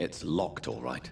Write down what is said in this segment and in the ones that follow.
It's locked, all right.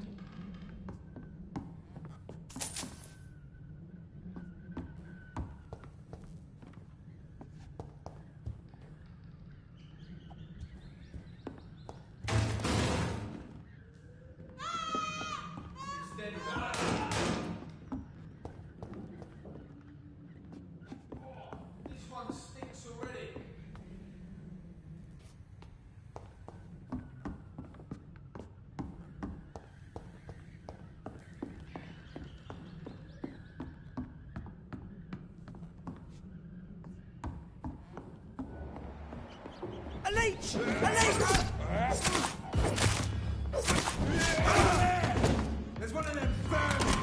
A leech! A leech! There's one of them vermin!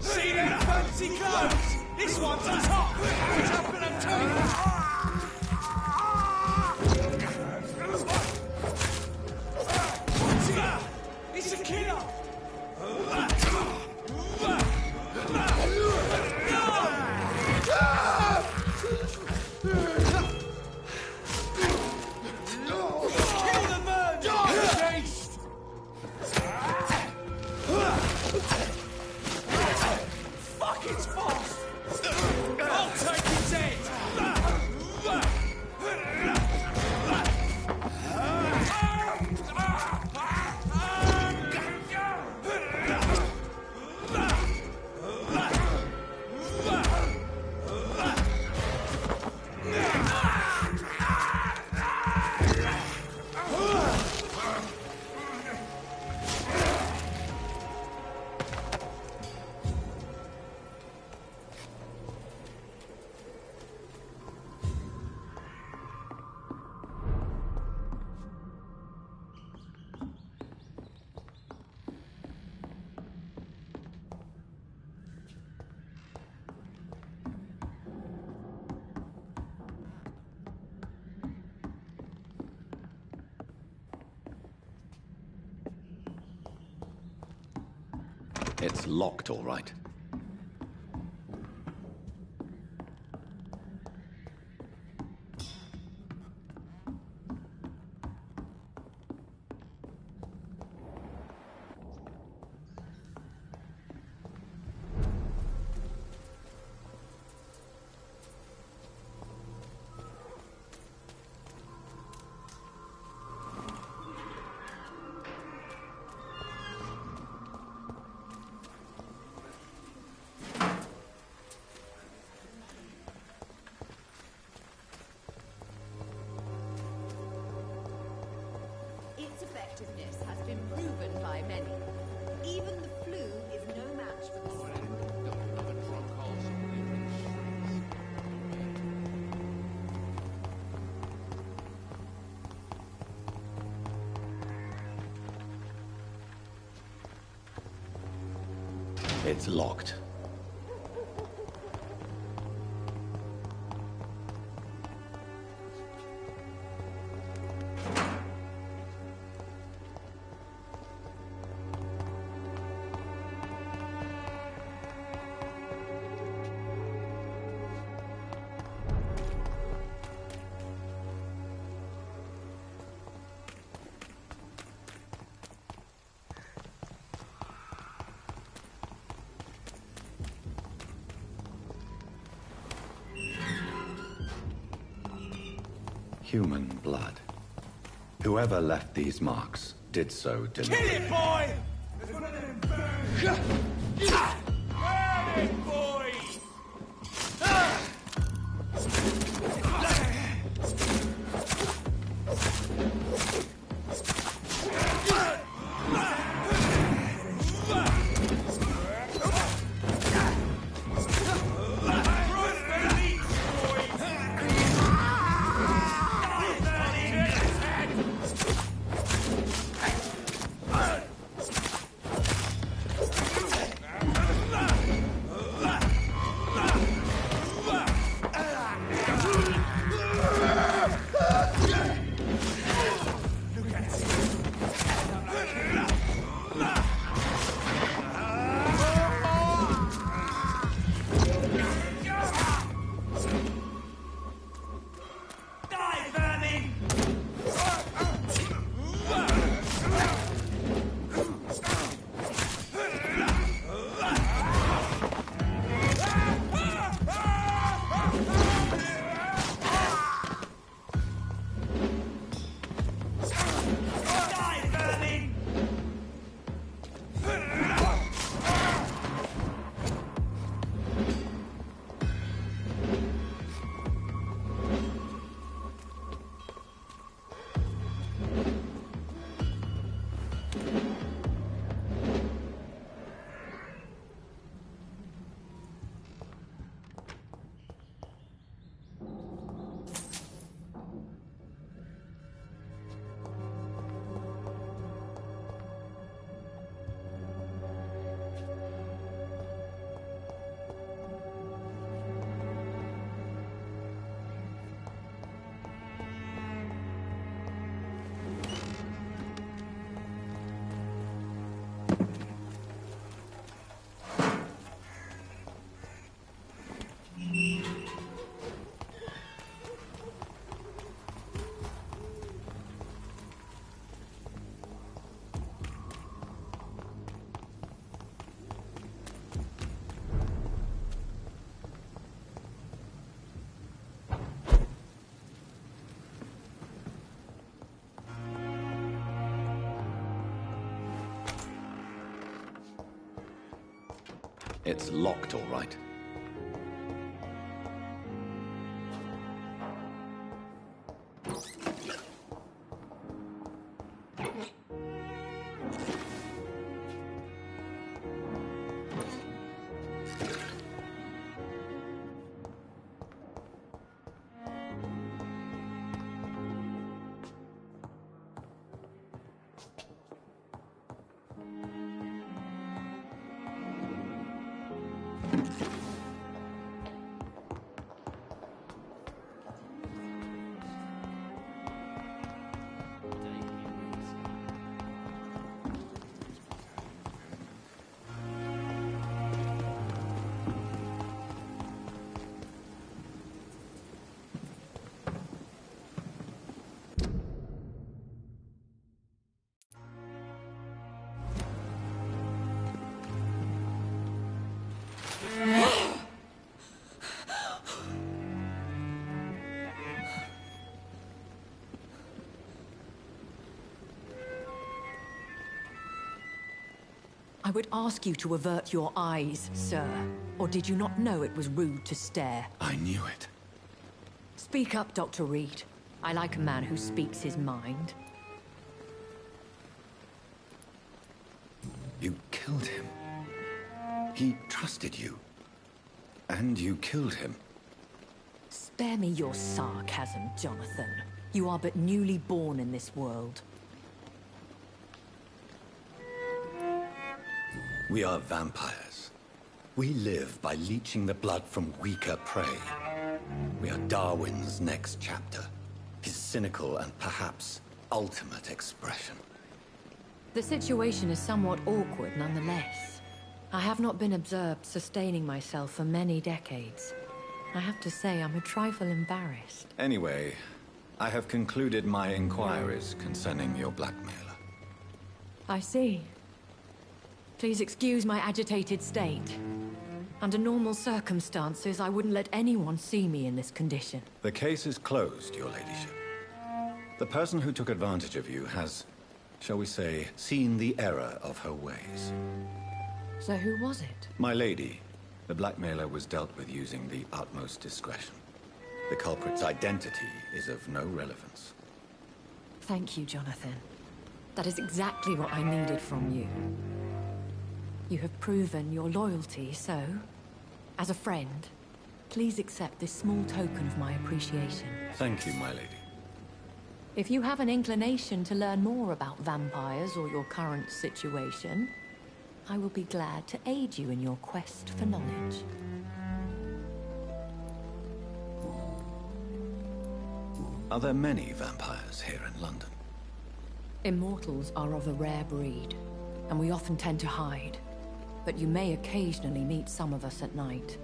See them fancy clothes? This one's a top! Topping and turning! It's a killer! Kill the bird! Fuck, it's fast! I'll take his head! It's locked, all right. Its effectiveness has been proven by many. Even the flu is no match for the swine. It's locked. Human blood. Whoever left these marks did so deliberately. Kill it, boy! There's one of them birds! Burn it, boy! It's locked, all right. I would ask you to avert your eyes, sir. Or did you not know it was rude to stare? I knew it. Speak up, Dr. Reed. I like a man who speaks his mind. You killed him. He trusted you. And you killed him. Spare me your sarcasm, Jonathan. You are but newly born in this world. We are vampires. We live by leeching the blood from weaker prey. We are Darwin's next chapter. His cynical and perhaps ultimate expression. The situation is somewhat awkward nonetheless. I have not been observed sustaining myself for many decades. I have to say I'm a trifle embarrassed. Anyway, I have concluded my inquiries concerning your blackmailer. I see. Please excuse my agitated state. Under normal circumstances, I wouldn't let anyone see me in this condition. The case is closed, your ladyship. The person who took advantage of you has, shall we say, seen the error of her ways. So who was it? My lady, the blackmailer was dealt with using the utmost discretion. The culprit's identity is of no relevance. Thank you, Jonathan. That is exactly what I needed from you. You have proven your loyalty, so, as a friend, please accept this small token of my appreciation. Thank you, my lady. If you have an inclination to learn more about vampires or your current situation, I will be glad to aid you in your quest for knowledge. Are there many vampires here in London? Immortals are of a rare breed, and we often tend to hide. But you may occasionally meet some of us at night.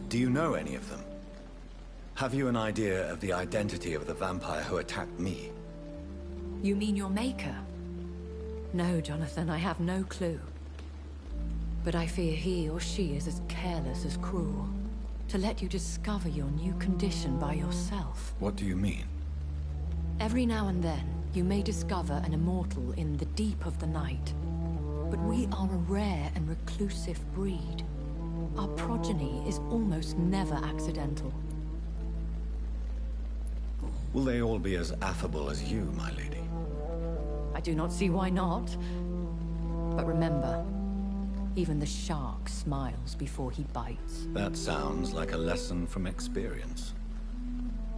Do you know any of them? Have you an idea of the identity of the vampire who attacked me? You mean your maker? No, Jonathan, I have no clue. But I fear he or she is as careless as cruel. To let you discover your new condition by yourself. What do you mean? Every now and then, you may discover an immortal in the deep of the night. But we are a rare and reclusive breed. Our progeny is almost never accidental. Will they all be as affable as you, my lady? I do not see why not. But remember, even the shark smiles before he bites. That sounds like a lesson from experience.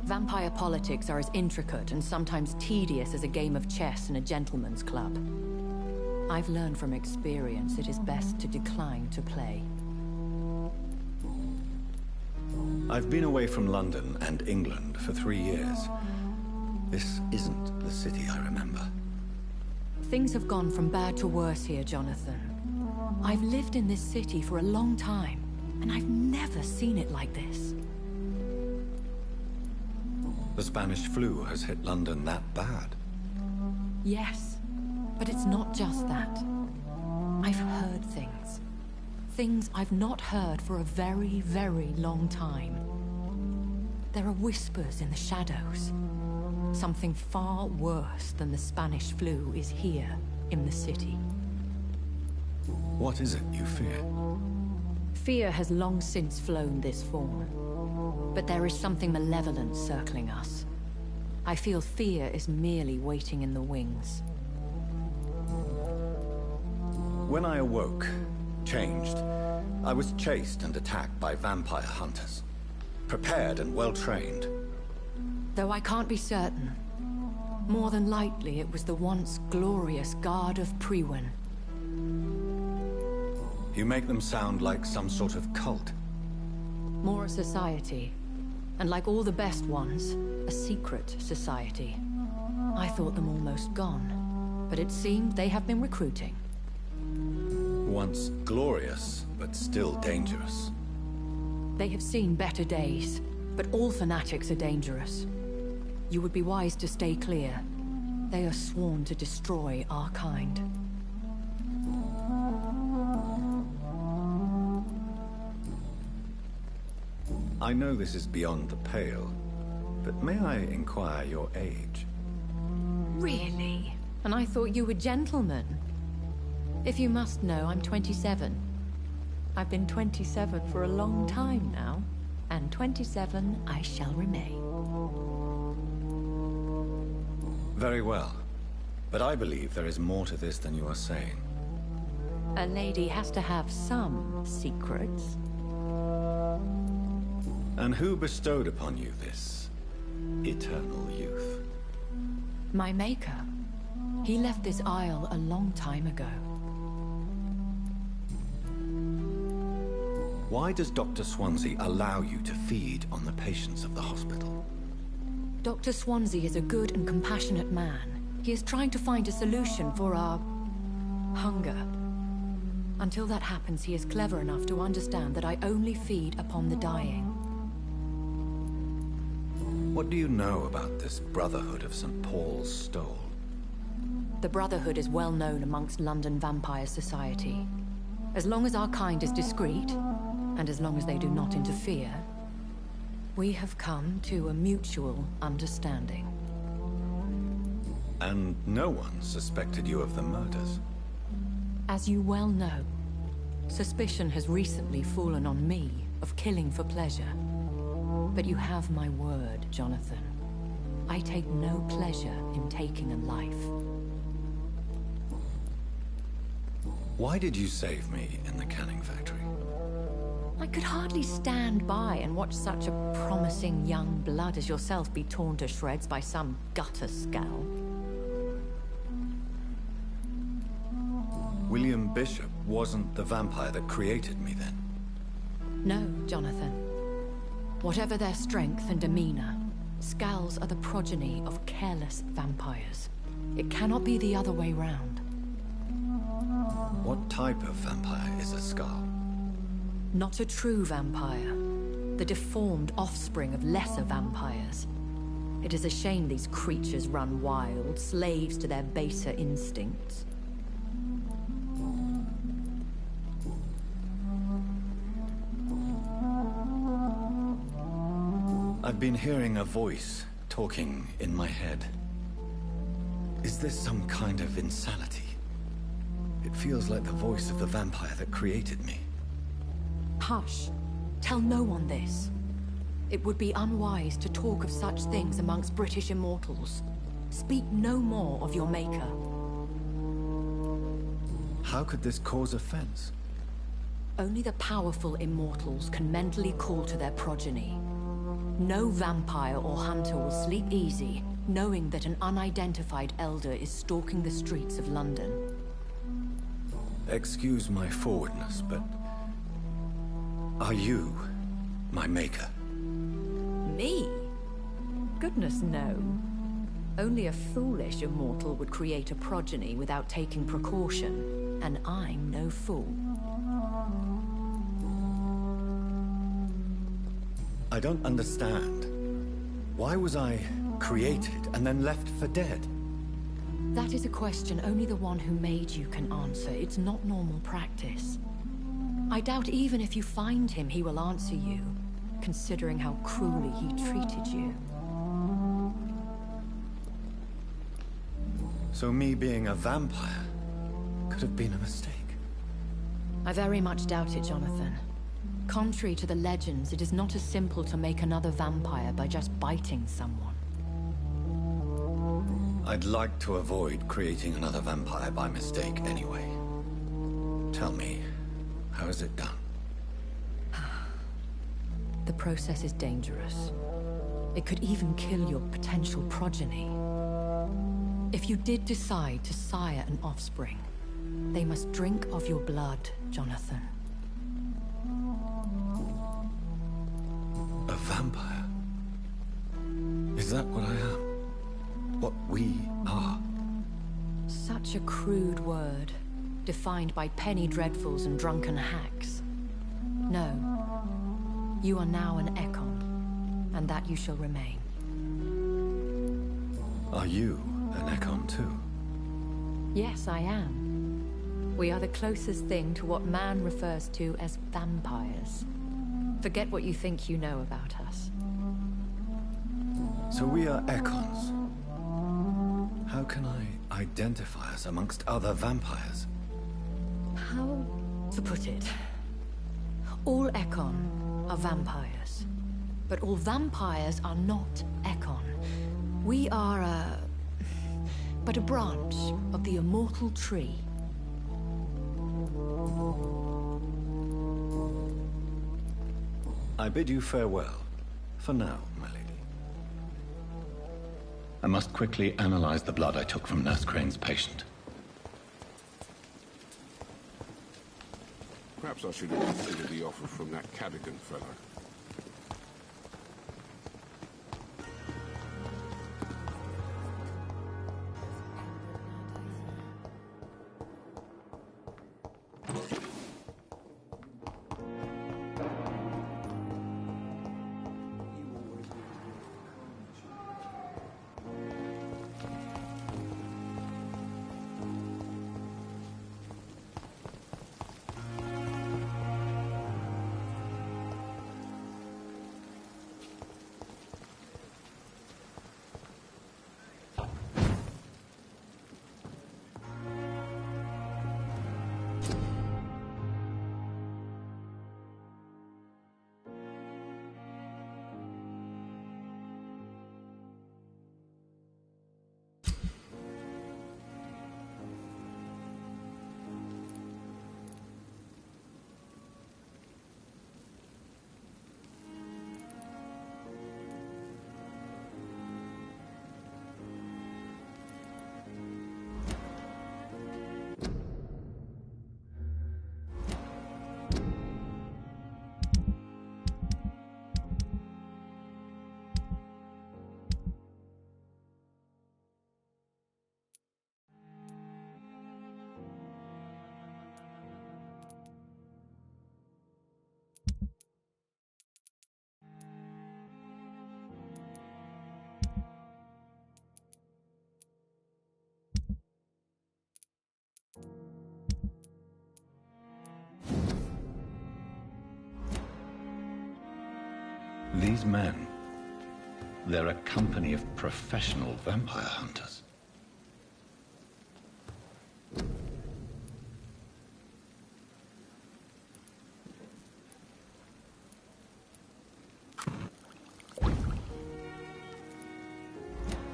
Vampire politics are as intricate and sometimes tedious as a game of chess in a gentleman's club. I've learned from experience it is best to decline to play. I've been away from London and England for 3 years. This isn't the city I remember. Things have gone from bad to worse here, Jonathan. I've lived in this city for a long time, and I've never seen it like this. The Spanish flu has hit London that bad. Yes, but it's not just that. I've heard things. Things I've not heard for a very, very long time. There are whispers in the shadows. Something far worse than the Spanish flu is here in the city. What is it you fear? Fear has long since flown this form. But there is something malevolent circling us. I feel fear is merely waiting in the wings. When I awoke, changed, I was chased and attacked by vampire hunters. Prepared and well-trained. Though I can't be certain. More than likely, it was the once glorious Guard of Priwen. You make them sound like some sort of cult. More a society. And like all the best ones, a secret society. I thought them almost gone. But it seemed they have been recruiting. Once glorious, but still dangerous. They have seen better days, but all fanatics are dangerous. You would be wise to stay clear. They are sworn to destroy our kind. I know this is beyond the pale, but may I inquire your age? Really? And I thought you were gentlemen. If you must know, I'm 27. I've been 27 for a long time now, and 27 I shall remain. Very well. But I believe there is more to this than you are saying. A lady has to have some secrets. And who bestowed upon you this eternal youth? My maker. He left this isle a long time ago. Why does Dr. Swansea allow you to feed on the patients of the hospital? Dr. Swansea is a good and compassionate man. He is trying to find a solution for our hunger. Until that happens, he is clever enough to understand that I only feed upon the dying. What do you know about this Brotherhood of St. Paul's Stole? The Brotherhood is well known amongst London vampire society. As long as our kind is discreet, and as long as they do not interfere, we have come to a mutual understanding. And no one suspected you of the murders? As you well know, suspicion has recently fallen on me of killing for pleasure. But you have my word, Jonathan. I take no pleasure in taking a life. Why did you save me in the canning factory? I could hardly stand by and watch such a promising young blood as yourself be torn to shreds by some gutter scowl. William Bishop wasn't the vampire that created me then? No, Jonathan. Whatever their strength and demeanor, Scowls are the progeny of careless vampires. It cannot be the other way round. What type of vampire is a Scowl? Not a true vampire. The deformed offspring of lesser vampires. It is a shame these creatures run wild, slaves to their baser instincts. I've been hearing a voice talking in my head. Is this some kind of insanity? It feels like the voice of the vampire that created me. Hush. Tell no one this. It would be unwise to talk of such things amongst British immortals. Speak no more of your maker. How could this cause offense? Only the powerful immortals can mentally call to their progeny. No vampire or hunter will sleep easy, knowing that an unidentified elder is stalking the streets of London. Excuse my forwardness, but... are you my maker? Me? Goodness, no. Only a foolish immortal would create a progeny without taking precaution, and I'm no fool. I don't understand. Why was I created and then left for dead? That is a question only the one who made you can answer. It's not normal practice. I doubt even if you find him, he will answer you, considering how cruelly he treated you. So me being a vampire could have been a mistake. I very much doubt it, Jonathan. Contrary to the legends, it is not as simple to make another vampire by just biting someone. I'd like to avoid creating another vampire by mistake anyway. Tell me, how is it done? The process is dangerous. It could even kill your potential progeny. If you did decide to sire an offspring, they must drink of your blood, Jonathan. A vampire? Is that what I am? What we are? Such a crude word, defined by penny dreadfuls and drunken hacks. No. You are now an Ekon, and that you shall remain. Are you an Ekon too? Yes, I am. We are the closest thing to what man refers to as vampires. Forget what you think you know about us. So we are Ekons. How can I identify us amongst other vampires? How to put it? All Ekon are vampires. But all vampires are not Ekon. We are but a branch of the immortal tree. I bid you farewell. For now, my lady. I must quickly analyze the blood I took from Nurse Crane's patient. Perhaps I should have considered the offer from that Cadogan fellow. These men, they're a company of professional vampire hunters.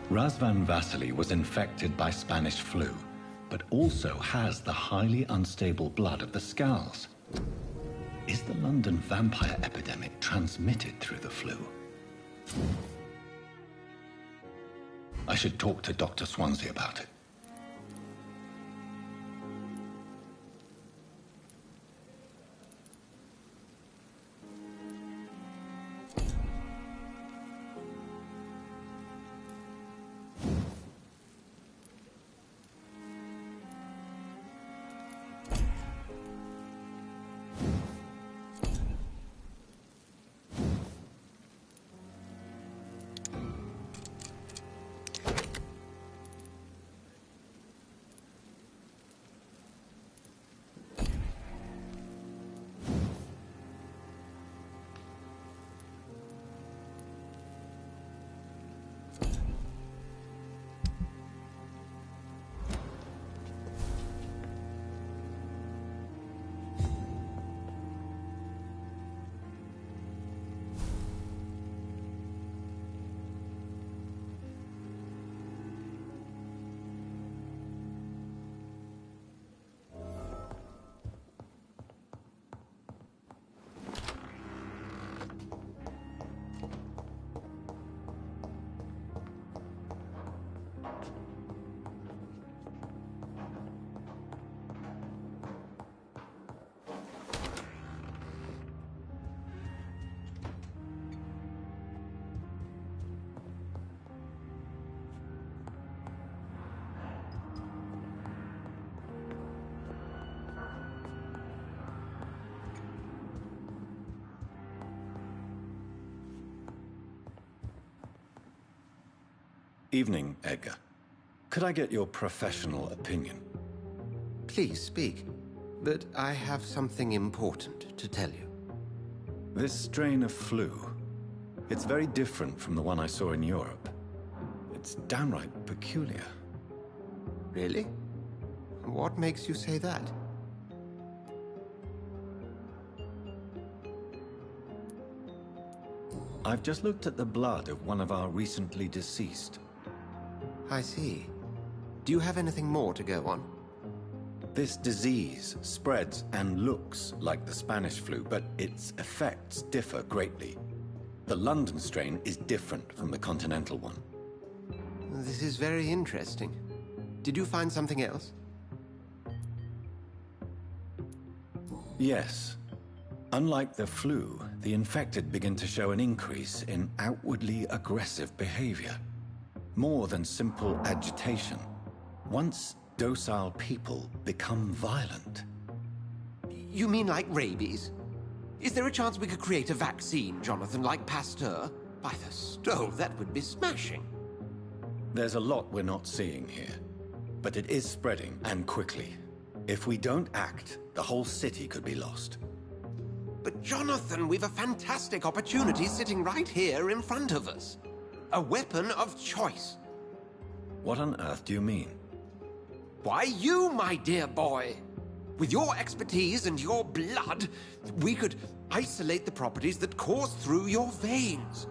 Razvan Vasily was infected by Spanish flu, but also has the highly unstable blood of the Skulls. Is the London vampire epidemic transmitted through the flu? I should talk to Dr. Swansea about it. Evening, Edgar. Could I get your professional opinion? Please speak, but I have something important to tell you. This strain of flu, it's very different from the one I saw in Europe. It's downright peculiar. Really? What makes you say that? I've just looked at the blood of one of our recently deceased. I see. Do you have anything more to go on? This disease spreads and looks like the Spanish flu, but its effects differ greatly. The London strain is different from the continental one. This is very interesting. Did you find something else? Yes. Unlike the flu, the infected begin to show an increase in outwardly aggressive behavior. More than simple agitation. Once docile people become violent. You mean like rabies? Is there a chance we could create a vaccine, Jonathan, like Pasteur? By the stove, that would be smashing. There's a lot we're not seeing here. But it is spreading, and quickly. If we don't act, the whole city could be lost. But Jonathan, we've a fantastic opportunity sitting right here in front of us. A weapon of choice. What on earth do you mean? Why, you, my dear boy. With your expertise and your blood, we could isolate the properties that course through your veins.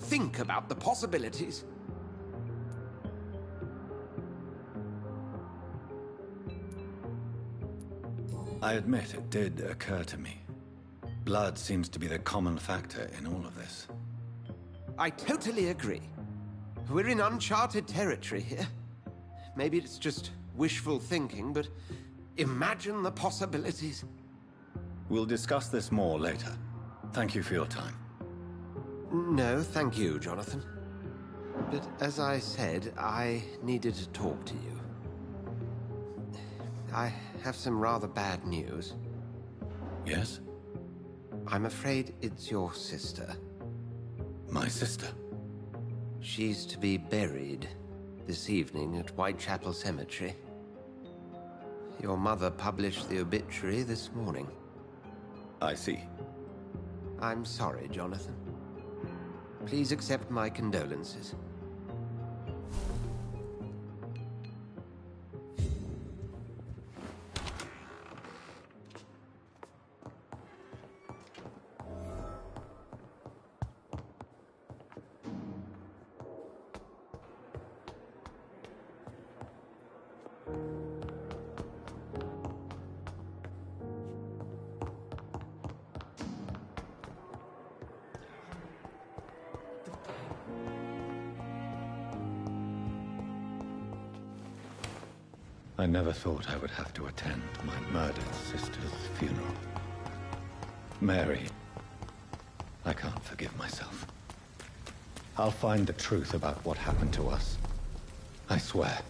Think about the possibilities. I admit it did occur to me. Blood seems to be the common factor in all of this. I totally agree. We're in uncharted territory here. Maybe it's just wishful thinking, but imagine the possibilities. We'll discuss this more later. Thank you for your time. No, thank you, Jonathan. But as I said, I needed to talk to you. I have some rather bad news. Yes? I'm afraid it's your sister. My sister? She's to be buried this evening at Whitechapel Cemetery. Your mother published the obituary this morning. I see. I'm sorry, Jonathan. Please accept my condolences. I never thought I would have to attend my murdered sister's funeral. Mary, I can't forgive myself. I'll find the truth about what happened to us. I swear.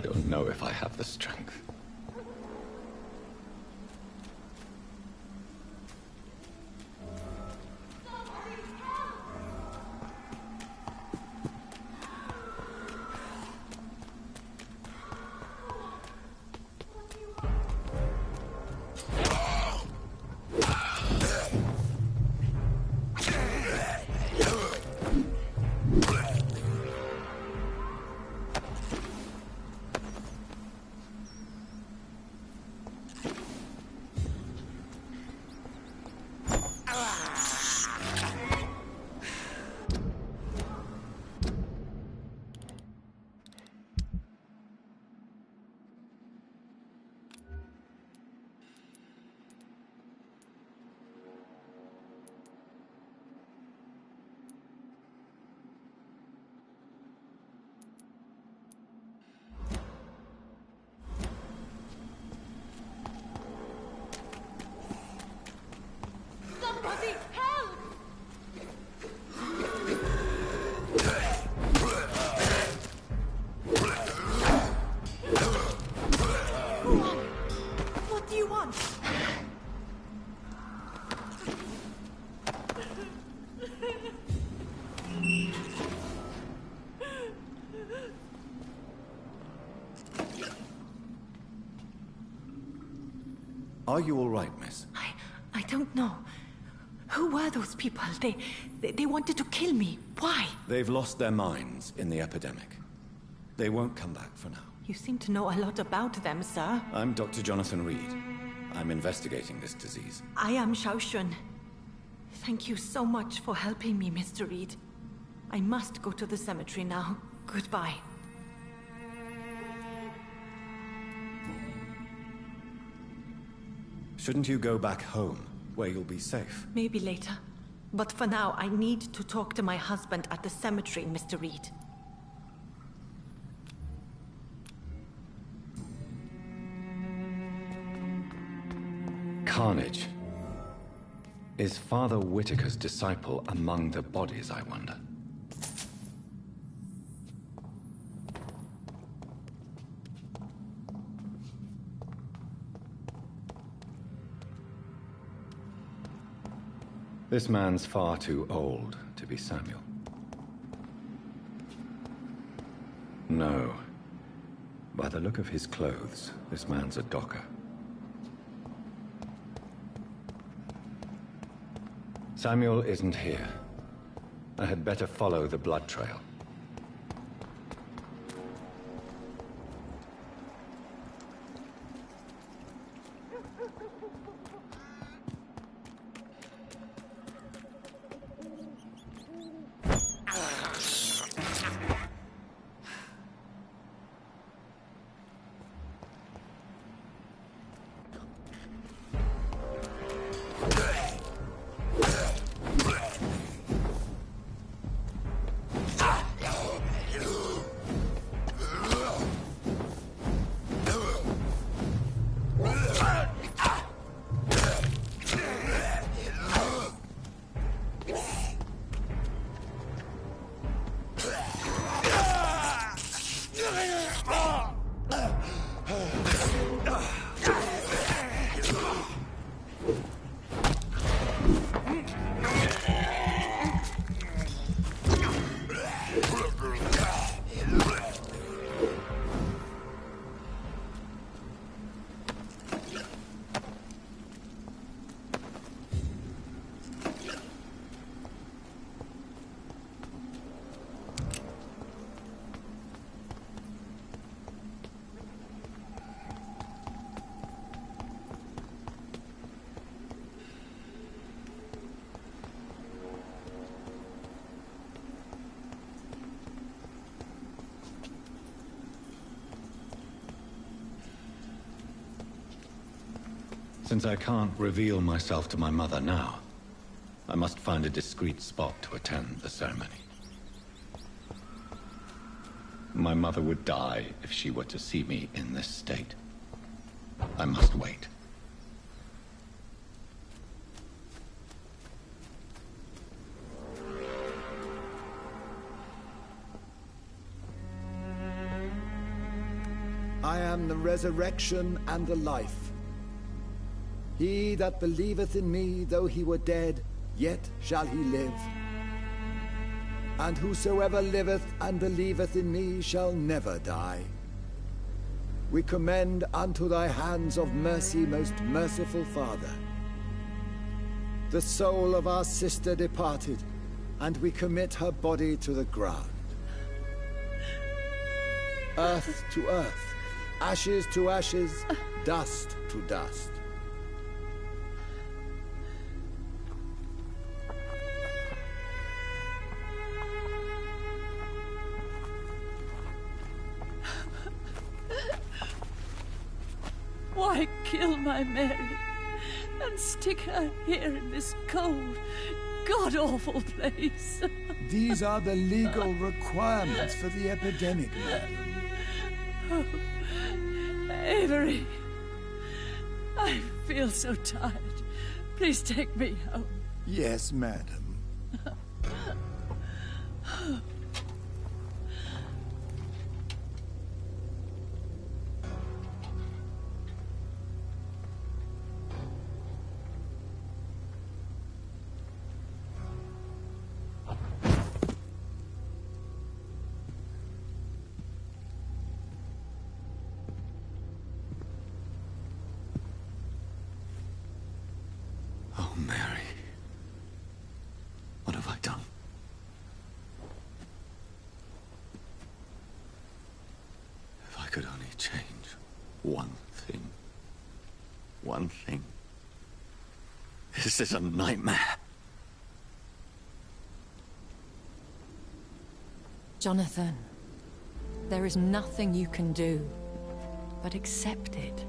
don't know if I have the strength. Somebody help! What do you want? Are you all right, miss? I don't know. Who were those people? They wanted to kill me. Why? They've lost their minds in the epidemic. They won't come back for now. You seem to know a lot about them, sir. I'm Dr. Jonathan Reed. I'm investigating this disease. I am Xiaoxun. Thank you so much for helping me, Mr. Reed. I must go to the cemetery now. Goodbye. Shouldn't you go back home, where you'll be safe? Maybe later. But for now, I need to talk to my husband at the cemetery, Mr. Reed. Carnage. Is Father Whitaker's disciple among the bodies, I wonder? This man's far too old to be Samuel. No. By the look of his clothes, this man's a docker. Samuel isn't here. I had better follow the blood trail. Since I can't reveal myself to my mother now, I must find a discreet spot to attend the ceremony. My mother would die if she were to see me in this state. I must wait. resurrection, and the life. He that believeth in me, though he were dead, yet shall he live. And whosoever liveth and believeth in me shall never die. We commend unto thy hands of mercy, most merciful Father, the soul of our sister departed, and we commit her body to the ground. Earth to earth, ashes to ashes, dust to dust. Why kill my Mary and stick her here in this cold, god-awful place? These are the legal requirements for the epidemic, madam. Oh, Avery, I feel so tired. Please take me home. Yes, madam. Oh, Mary. What have I done? If I could only change one thing. One thing. This is a nightmare. Jonathan, there is nothing you can do but accept it.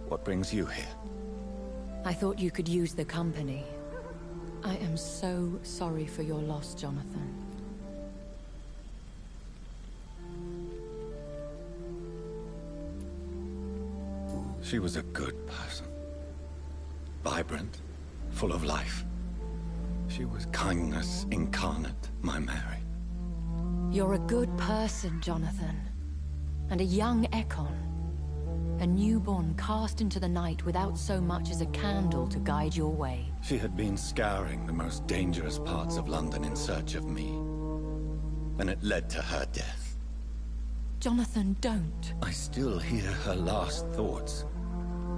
What brings you here? I thought you could use the company. I am so sorry for your loss, Jonathan. She was a good person. Vibrant, full of life. She was kindness incarnate, my Mary. You're a good person, Jonathan. And a young Ekon. A newborn cast into the night without so much as a candle to guide your way. She had been scouring the most dangerous parts of London in search of me. And it led to her death. Jonathan, don't. I still hear her last thoughts.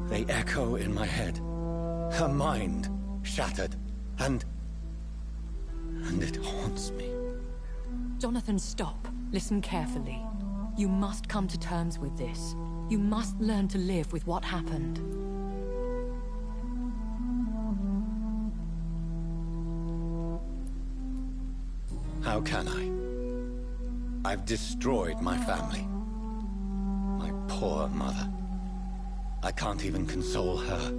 They echo in my head. Her mind shattered, and it haunts me. Jonathan, stop. Listen carefully. You must come to terms with this. You must learn to live with what happened. How can I? I've destroyed my family. My poor mother. I can't even console her.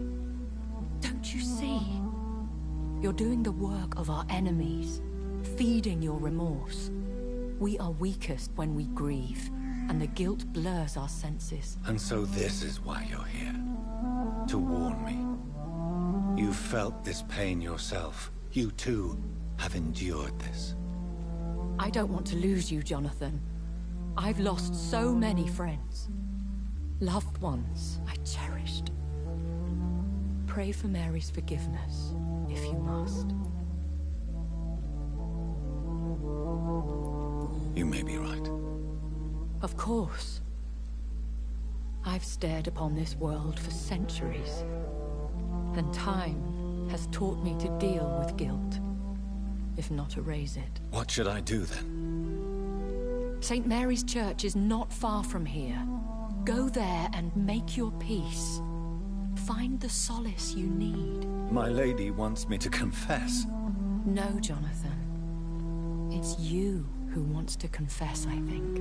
Don't you see? You're doing the work of our enemies, feeding your remorse. We are weakest when we grieve, and the guilt blurs our senses. And so this is why you're here. To warn me. You've felt this pain yourself. You too have endured this. I don't want to lose you, Jonathan. I've lost so many friends. Loved ones I cherished. Pray for Mary's forgiveness, if you must. You may be right. Of course. I've stared upon this world for centuries, and time has taught me to deal with guilt, if not erase it. What should I do then? St. Mary's Church is not far from here. Go there and make your peace. Find the solace you need. My lady wants me to confess. No, Jonathan. It's you who wants to confess, I think.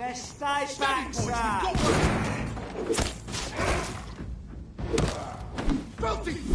Vestai Paxa! Filthy!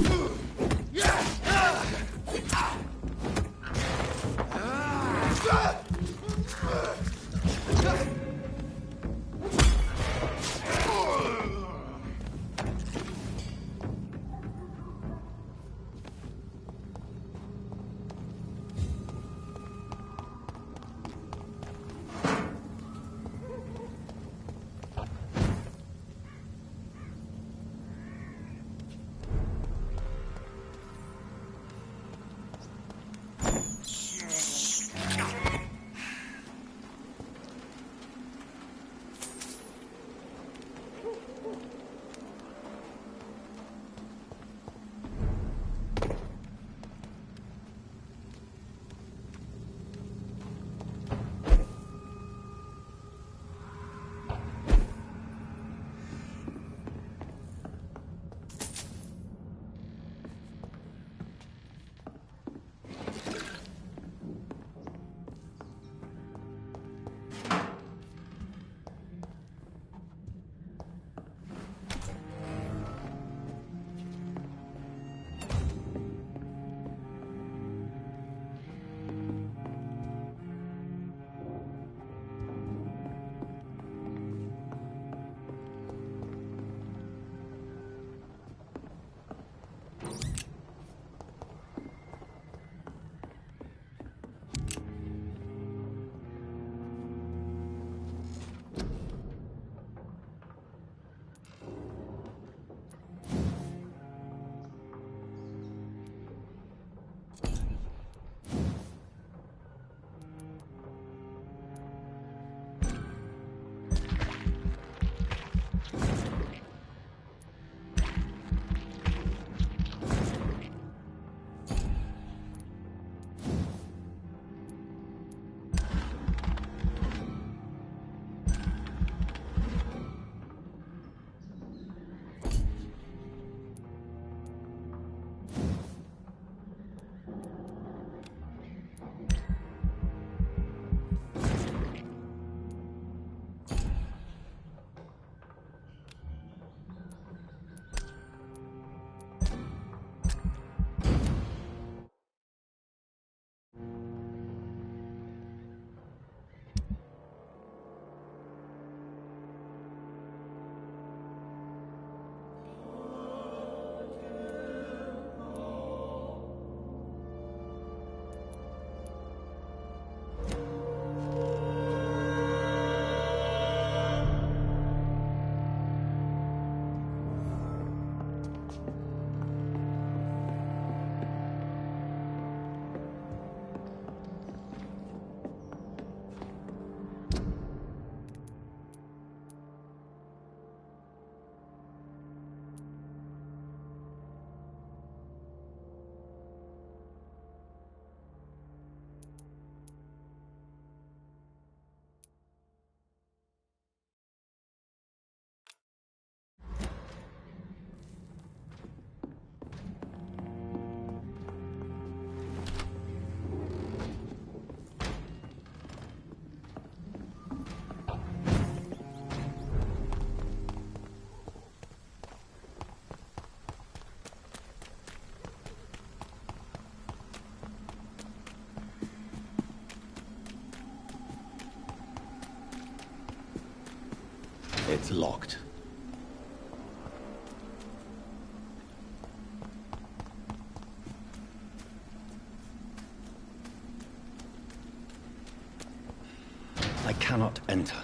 It's locked. I cannot enter.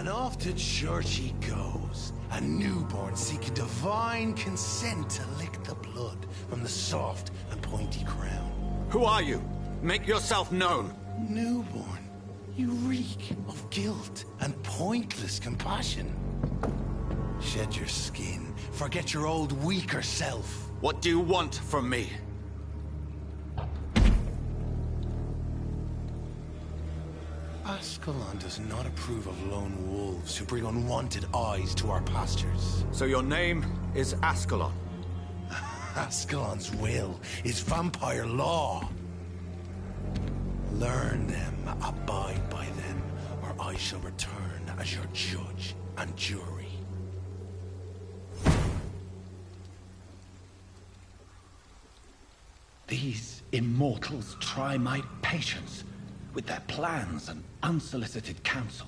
And off to church he goes, a newborn seeking divine consent to lick the blood from the soft and pointy crown. Who are you? Make yourself known. Newborn, you reek of guilt and pointless compassion. Shed your skin, forget your old weaker self. What do you want from me? Ascalon does not approve of lone wolves who bring unwanted eyes to our pastures. So your name is Ascalon? Ascalon's will is vampire law. Learn them, abide by them, or I shall return as your judge and jury. These immortals try my patience with their plans and unsolicited counsel.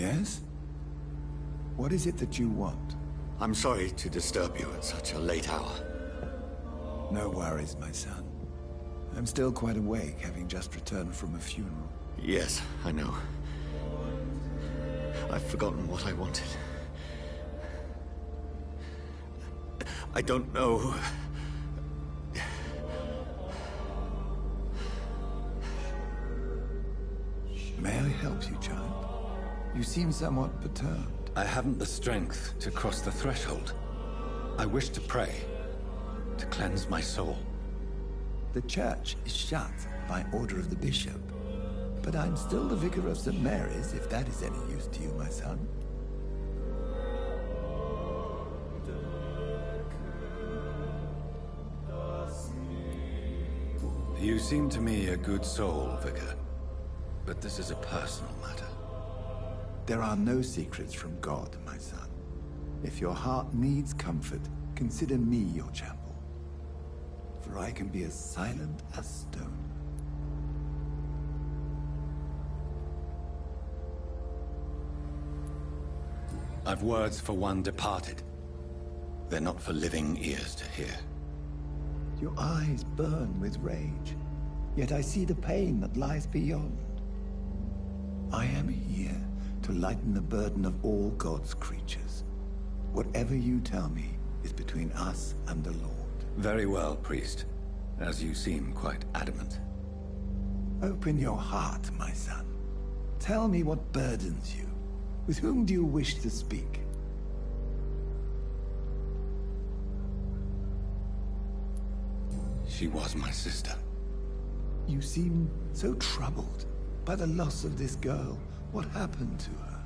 Yes? What is it that you want? I'm sorry to disturb you at such a late hour. No worries, my son. I'm still quite awake, having just returned from a funeral. Yes, I know. I've forgotten what I wanted. I don't know. May I help you, child? You seem somewhat perturbed. I haven't the strength to cross the threshold. I wish to pray, to cleanse my soul. The church is shut by order of the bishop. But I'm still the vicar of St. Mary's, if that is any use to you, my son. You seem to me a good soul, Vicar. But this is a personal matter. There are no secrets from God, my son. If your heart needs comfort, consider me your chapel. For I can be as silent as stone. I've words for one departed. They're not for living ears to hear. Your eyes burn with rage, yet I see the pain that lies beyond. I am here to lighten the burden of all God's creatures. Whatever you tell me is between us and the Lord. Very well, priest. As you seem quite adamant. Open your heart, my son. Tell me what burdens you. With whom do you wish to speak? She was my sister. You seem so troubled by the loss of this girl. What happened to her?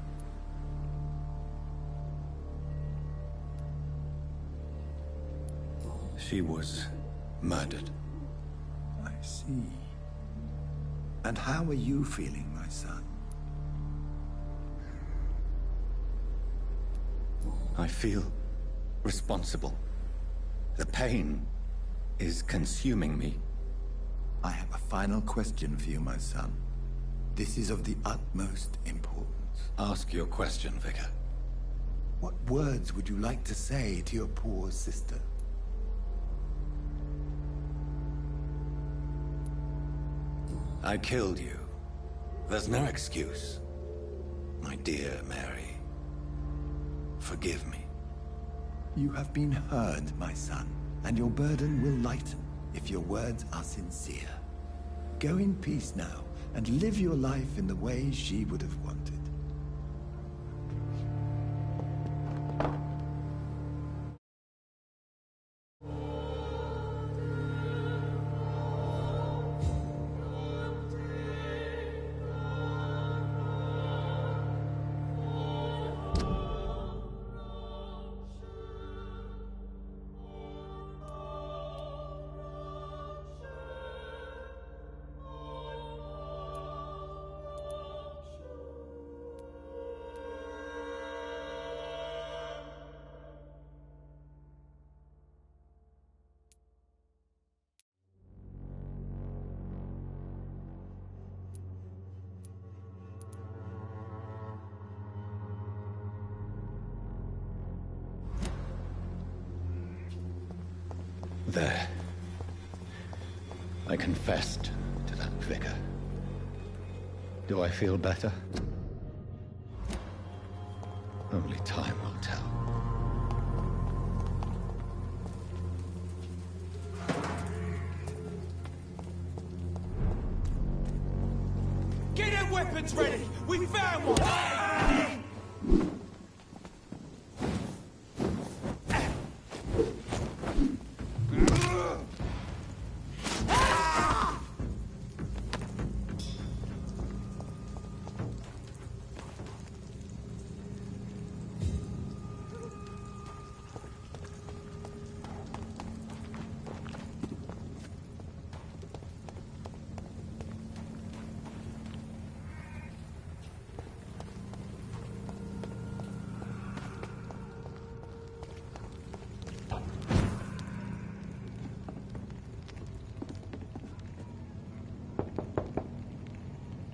She was murdered. I see. And how are you feeling, my son? I feel responsible. The pain is consuming me. I have a final question for you, my son. This is of the utmost importance. Ask your question, Vicar. What words would you like to say to your poor sister? I killed you. There's no excuse. My dear Mary, forgive me. You have been heard, my son, and your burden will lighten if your words are sincere. Go in peace now, and live your life in the way she would have wanted. There. I confessed to that vicar. Do I feel better? Only time will tell. Get them weapons ready! We found one!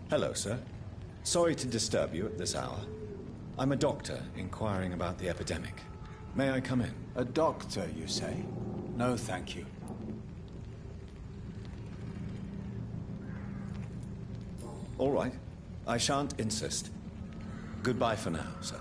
Hello, sir. Sorry to disturb you at this hour. I'm a doctor inquiring about the epidemic. May I come in? A doctor, you say? No, thank you. All right. I shan't insist. Goodbye for now, sir.